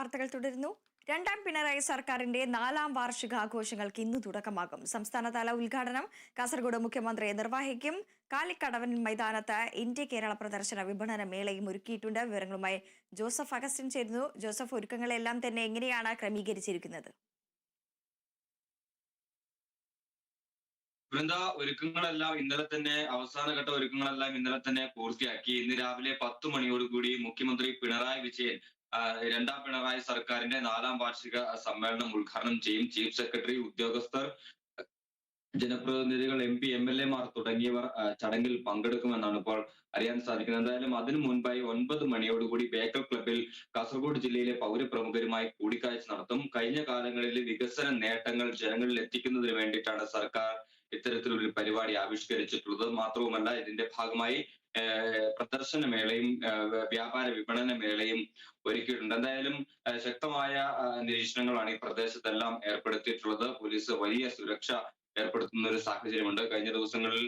വാർത്തകൾ തുടരുന്നു. രണ്ടാം പിണറായി സർക്കാരിന്റെ 4ാം വാർഷികാഘോഷങ്ങൾക്ക് ഇന്ന് തുടക്കമാകും. സംസ്ഥാനതല ഉദ്ഘാടനം കാസർഗോഡ് മുഖ്യമന്ത്രി നിർവഹിക്കും. കാലിക്കടവൻ മൈതാനത്ത് ഇന്ത്യ കേരള പ്രദർശന വിപണന മേളയും ഒരുക്കിയിട്ടുണ്ട്. വിവരങ്ങളുമായി ജോസഫ് അഗസ്റ്റിൻ ചേരുന്നു. ജോസഫ്, ഒരുക്കങ്ങളെല്ലാം തന്നെ എങ്ങനെയാണ് ക്രമീകരിച്ചിരിക്കുന്നത്? വൃന്ദ, ഒരുക്കങ്ങളെല്ലാം ഇന്നലെ തന്നെ അവസാനഘട്ട ഒരുക്കങ്ങളെല്ലാം ഇന്നലെ തന്നെ പൂർത്തിയാക്കി. ഇന്ന് രാവിലെ 10 മണിയോടുകൂടി മുഖ്യമന്ത്രി പിണറായി വിജയൻ രണ്ടാം പിണറായി സർക്കാരിന്റെ 4ാം വാർഷിക സമ്മേളനം ഉദ്ഘാടനം ചെയ്യും. ചീഫ് സെക്രട്ടറി, ഉദ്യോഗസ്ഥർ, ജനപ്രതിനിധികൾ, MP, MLA മാർ തുടങ്ങിയവർ ചടങ്ങിൽ പങ്കെടുക്കുമെന്നാണ് ഇപ്പോൾ അറിയാൻ സാധിക്കുന്നത്. എന്തായാലും അതിനു മുൻപായി 9 മണിയോടുകൂടി ബേക്കൽ ക്ലബിൽ കാസർഗോഡ് ജില്ലയിലെ പൗരപ്രമുഖരുമായി കൂടിക്കാഴ്ച നടത്തും. കഴിഞ്ഞ കാലങ്ങളിൽ വികസന നേട്ടങ്ങൾ ജനങ്ങളിൽ എത്തിക്കുന്നതിന് വേണ്ടിയിട്ടാണ് സർക്കാർ ഇത്തരത്തിലൊരു പരിപാടി ആവിഷ്കരിച്ചിട്ടുള്ളത്. മാത്രവുമല്ല, ഇതിന്റെ ഭാഗമായി പ്രദർശനമേളയും വ്യാപാര വിപണന മേളയും ഒരുക്കിയിട്ടുണ്ട്. എന്തായാലും ശക്തമായ നിരീക്ഷണങ്ങളാണ് ഈ പ്രദേശത്തെല്ലാം ഏർപ്പെടുത്തിയിട്ടുള്ളത്. പോലീസ് വലിയ സുരക്ഷ ഏർപ്പെടുത്തുന്ന ഒരു സാഹചര്യമുണ്ട്. കഴിഞ്ഞ ദിവസങ്ങളിൽ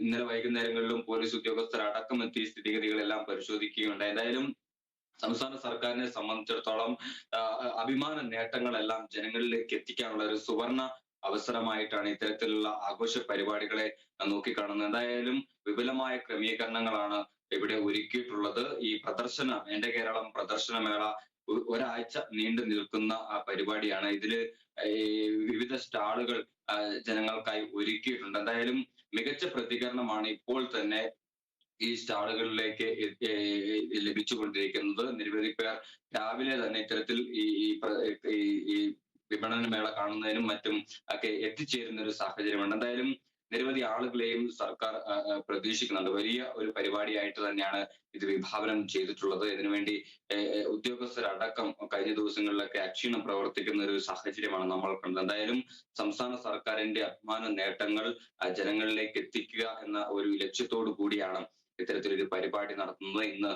ഇന്നലെ വൈകുന്നേരങ്ങളിലും പോലീസ് ഉദ്യോഗസ്ഥരടക്കം എത്തി സ്ഥിതിഗതികളെല്ലാം പരിശോധിക്കുകയുണ്ടായി. എന്തായാലും സംസ്ഥാന സർക്കാരിനെ സംബന്ധിച്ചിടത്തോളം അഭിമാന നേട്ടങ്ങളെല്ലാം ജനങ്ങളിലേക്ക് എത്തിക്കാനുള്ള ഒരു സുവർണ അവസരമായിട്ടാണ് ഇത്തരത്തിലുള്ള ആഘോഷ പരിപാടികളെ നോക്കിക്കാണുന്നത്. എന്തായാലും വിപുലമായ ക്രമീകരണങ്ങളാണ് ഇവിടെ ഒരുക്കിയിട്ടുള്ളത്. ഈ എന്റെ കേരളം പ്രദർശനമേള ഒരാഴ്ച നീണ്ടു നിൽക്കുന്ന പരിപാടിയാണ്. ഇതില് വിവിധ സ്റ്റാളുകൾ ജനങ്ങൾക്കായി ഒരുക്കിയിട്ടുണ്ട്. എന്തായാലും മികച്ച പ്രതികരണമാണ് ഇപ്പോൾ തന്നെ ഈ സ്റ്റാളുകളിലേക്ക് ലഭിച്ചുകൊണ്ടിരിക്കുന്നത്. നിരവധി പേർ രാവിലെ തന്നെ ഇത്തരത്തിൽ ഈ വിപണന മേള കാണുന്നതിനും മറ്റും ഒക്കെ എത്തിച്ചേരുന്ന ഒരു സാഹചര്യമുണ്ട്. എന്തായാലും നിരവധി ആളുകളെയും സർക്കാർ പ്രതീക്ഷിക്കുന്നുണ്ട്. വലിയ ഒരു പരിപാടിയായിട്ട് തന്നെയാണ് ഇത് വിഭാവനം ചെയ്തിട്ടുള്ളത്. ഇതിനുവേണ്ടി ഉദ്യോഗസ്ഥരടക്കം കഴിഞ്ഞ ദിവസങ്ങളിലൊക്കെ അക്ഷീണം പ്രവർത്തിക്കുന്ന ഒരു സാഹചര്യമാണ് നമ്മൾ കണ്ടത്. എന്തായാലും സംസ്ഥാന സർക്കാരിന്റെ അഭിമാന നേട്ടങ്ങൾ ജനങ്ങളിലേക്ക് എത്തിക്കുക എന്ന ഒരു ലക്ഷ്യത്തോടു കൂടിയാണ് ഇത്തരത്തിലൊരു പരിപാടി നടത്തുന്നത്. ഇന്ന്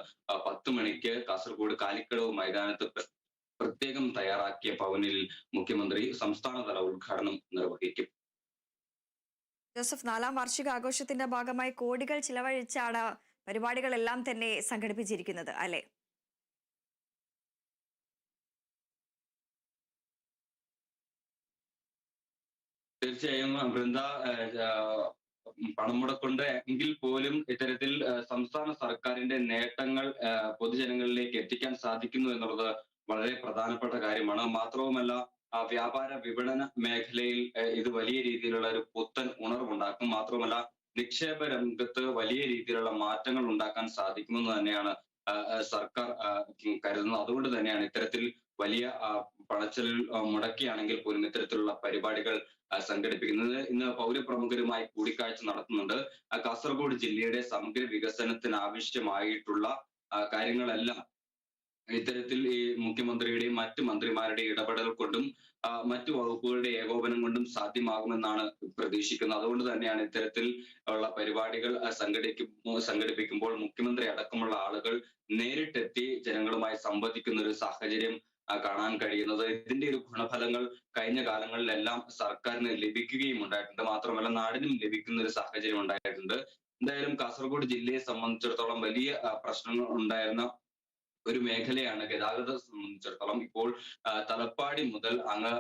10 മണിക്ക് കാസർഗോഡ് കാലിക്കടവ് മൈതാനത്ത് പ്രത്യേകം തയ്യാറാക്കിയ ഭവനിൽ മുഖ്യമന്ത്രി സംസ്ഥാനതല ഉദ്ഘാടനം നിർവഹിക്കും. ജോസഫ്, 4ാം വാർഷികാഘോഷത്തിന്റെ ഭാഗമായി കോടികൾ ചിലവഴിച്ചാണ് പരിപാടികളെല്ലാം തന്നെ സംഘടിപ്പിച്ചിരിക്കുന്നത്, അല്ലെ? തീർച്ചയായും വൃന്ദ, പണം മുടക്കൊണ്ട് എങ്കിൽ പോലും ഇത്തരത്തിൽ സംസ്ഥാന സർക്കാരിന്റെ നേട്ടങ്ങൾ പൊതുജനങ്ങളിലേക്ക് എത്തിക്കാൻ സാധിക്കുന്നു എന്നുള്ളത് വളരെ പ്രധാനപ്പെട്ട കാര്യമാണ്. മാത്രവുമല്ല, വ്യാപാര വിപണന മേഖലയിൽ ഇത് വലിയ രീതിയിലുള്ള ഒരു പുത്തൻ ഉണർവുണ്ടാക്കും. മാത്രമല്ല, നിക്ഷേപ രംഗത്ത് വലിയ രീതിയിലുള്ള മാറ്റങ്ങൾ ഉണ്ടാക്കാൻ സാധിക്കുമെന്ന് തന്നെയാണ് സർക്കാർ കരുതുന്നത്. അതുകൊണ്ട് തന്നെയാണ് ഇത്തരത്തിൽ വലിയ പണച്ചെലവ് മുടക്കിയാണെങ്കിൽ പോലും ഇത്തരത്തിലുള്ള പരിപാടികൾ സംഘടിപ്പിക്കുന്നത്. ഇന്ന് പൗരപ്രമുഖരുമായി കൂടിക്കാഴ്ച നടത്തുന്നുണ്ട്. കാസർഗോഡ് ജില്ലയുടെ സമഗ്ര വികസനത്തിന് ആവശ്യമായിട്ടുള്ള കാര്യങ്ങളെല്ലാം ഇത്തരത്തിൽ ഈ മുഖ്യമന്ത്രിയുടെയും മറ്റു മന്ത്രിമാരുടെയും ഇടപെടൽ കൊണ്ടും മറ്റു വകുപ്പുകളുടെ ഏകോപനം കൊണ്ടും സാധ്യമാകുമെന്നാണ് പ്രതീക്ഷിക്കുന്നത്. അതുകൊണ്ട് തന്നെയാണ് ഇത്തരത്തിൽ ഉള്ള പരിപാടികൾ സംഘടിപ്പിക്കുമ്പോൾ മുഖ്യമന്ത്രി അടക്കമുള്ള ആളുകൾ നേരിട്ടെത്തി ജനങ്ങളുമായി സംവദിക്കുന്ന ഒരു സാഹചര്യം കാണാൻ കഴിയുന്നത്. ഇതിന്റെ ഒരു ഗുണഫലങ്ങൾ കഴിഞ്ഞ കാലങ്ങളിലെല്ലാം സർക്കാരിന് ലഭിക്കുകയും ഉണ്ടായിട്ടുണ്ട്. മാത്രമല്ല, നാടിനും ലഭിക്കുന്ന ഒരു സാഹചര്യം ഉണ്ടായിട്ടുണ്ട്. എന്തായാലും കാസർഗോഡ് ജില്ലയെ സംബന്ധിച്ചിടത്തോളം വലിയ പ്രശ്നങ്ങൾ ഉണ്ടായിരുന്ന ഒരു മേഖലയാണ് ഗതാഗതം സംബന്ധിച്ചിടത്തോളം. ഇപ്പോൾ തലപ്പാടി മുതൽ അങ്ങ്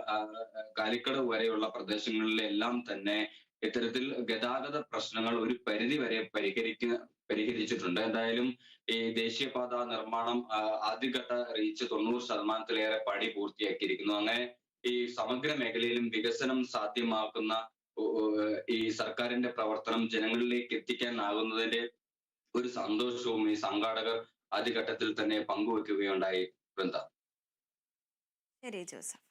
കാലിക്കടവ് വരെയുള്ള പ്രദേശങ്ങളിലെല്ലാം തന്നെ ഇത്തരത്തിൽ ഗതാഗത പ്രശ്നങ്ങൾ ഒരു പരിധി വരെ പരിഹരിച്ചിട്ടുണ്ട്. എന്തായാലും ഈ ദേശീയപാത നിർമ്മാണം ആദ്യഘട്ട റീച്ച് 90% പണി പൂർത്തിയാക്കിയിരിക്കുന്നു. അങ്ങനെ ഈ സമഗ്ര മേഖലയിലും വികസനം സാധ്യമാക്കുന്ന ഈ സർക്കാരിന്റെ പ്രവർത്തനം ജനങ്ങളിലേക്ക് എത്തിക്കാനാകുന്നതിന്റെ ഒരു സന്തോഷവും ഈ സംഘാടകർ ആദ്യഘട്ടത്തിൽ തന്നെ പങ്കുവെക്കുകയുണ്ടായി. വൃന്ദ. ശരി ജോസഫ്.